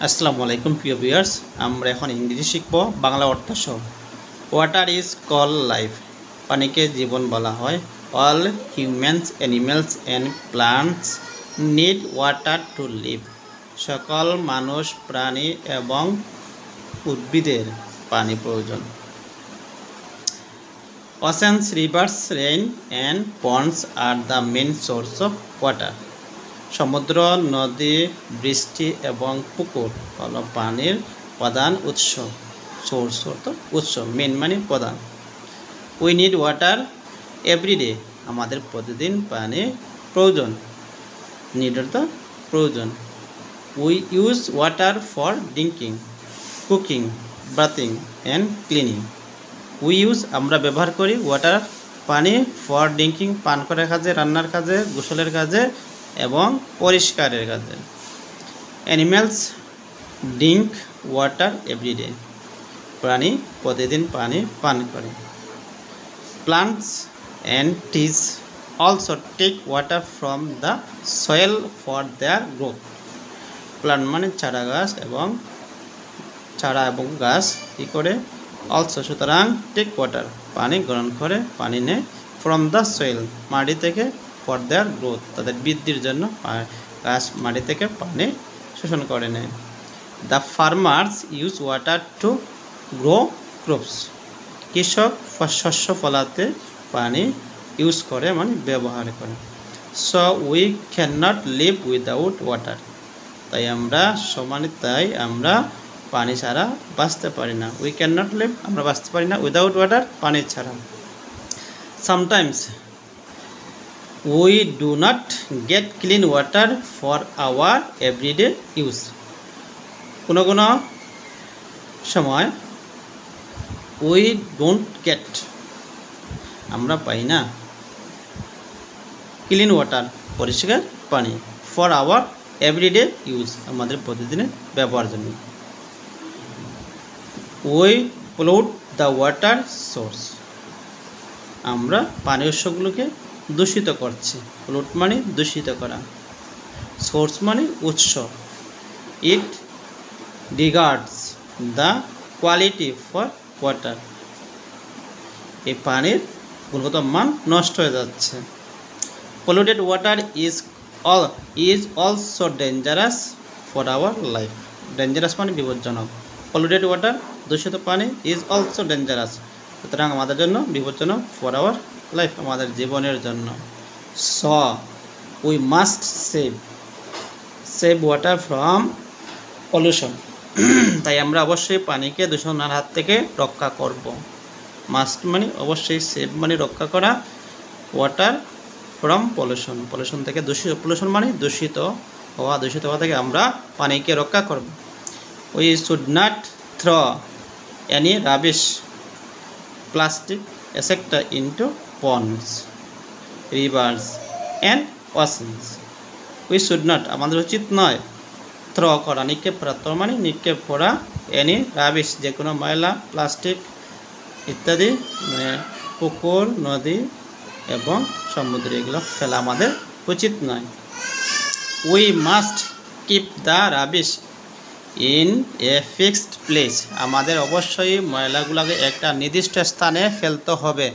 আসসালামু আলাইকুম প্রিয় ভিউয়ার্স, আমরা এখন ইংরেজি শিখব বাংলা অর্থ সহ। ওয়াটার ইজ কল লাইফ, পানিকে জীবন বলা হয়। All humans, animals and plants need water to live, সকল মানুষ, প্রাণী এবং উদ্ভিদের পানি প্রয়োজন। Oceans, rivers, rain and ponds are the main source of water. সমুদ্র, নদী, বৃষ্টি এবং পুকুর হল পানির প্রধান উৎস। সোর্স অর্থ উৎস, মেন মানে প্রধান। উই নিড ওয়াটার এভরিডে, আমাদের প্রতিদিন পানি প্রয়োজন। নিড অর্থ প্রয়োজন। We use water for drinking, cooking, bathing and cleaning. We use আমরা ব্যবহার করি, ওয়াটার পানি, ফর ড্রিঙ্কিং পান করার কাজে, রান্নার কাজে, গোসলের কাজে এবং পরিষ্কারের কাজে। অ্যানিমেলস ড্রিঙ্ক ওয়াটার এভরিডে, প্রাণী প্রতিদিন পানি পান করে। Plants and trees also take water from the soil for their growth. Plant মানে চারা গাছ এবং গাছ কী করে অলসো সুতরাং টেক ওয়াটার পানি গ্রহণ করে, পানি নেয়, ফ্রম দ্য সয়েল মাটি থেকে, ফর দেয়ার গ্রোথ তাদের বৃদ্ধির জন্য গাছ মাটি থেকে পানি শোষণ করে নেয়। The farmers use water to grow crops, কৃষক শস্য ফলাতে পানি ইউজ করে মানে ব্যবহার করে। So we can not live without water, তাই আমরা পানি ছাড়া বাঁচতে পারি না। উই ক্যান নট লিভ আমরা বাঁচতে পারি না উইদাউট ওয়াটার পানি ছাড়া। Sometimes we do not get clean water for our everyday use, কোনো কোনো সময় উই ডোন্ট গেট আমরা পাই না ক্লিন ওয়াটার পরিষ্কার পানি, ফর আওয়ার এভরিডে ইউজ আমাদের প্রতিদিনের ব্যবহার জন্য। We pollute the water source, আমরা পানি উৎসগুলোকে দূষিত করছি। পলিউট মানে দূষিত করা, সোর্স মানে উৎস। It degrades the quality for water, এই পানির গুণগত মান নষ্ট হয়ে যাচ্ছে। Polluted water is also dangerous for our life, dangerous মানে বিপজ্জনক। পলিউটেড ওয়াটার দূষিত পানি, ইজ অলসো ডেঞ্জারাস সুতরাং আমাদের জন্য বিপজ্জনক, ফর আওয়ার লাইফ আমাদের জীবনের জন্য। So we must save water from pollution, তাই আমরা অবশ্যই পানিকে দূষণের হাত থেকে রক্ষা করব। মাস্ট মানে অবশ্যই, সেভ মানে রক্ষা করা, ওয়াটার ফ্রম পলিউশন পলিউশন থেকে পলিউশন মানে দূষিত হওয়া থেকে আমরা পানিকে রক্ষা করব। We should not throw any rubbish plastic এসেক্টা into ponds, rivers and oceans. We should not আমাদের উচিত নয়, থ্রো করা নিক্ষেপ করা, থ্রো মানে নিক্ষেপ করা, এনি রাবিশ যে কোনো ময়লা, প্লাস্টিক ইত্যাদি পুকুর, নদী এবং সমুদ্রে এগুলো ফেলা আমাদের উচিত নয়। We must keep the rubbish in a fixed place, আমাদের অবশ্যই ময়লাগুলোকে একটা নির্দিষ্ট স্থানে ফেলতে হবে।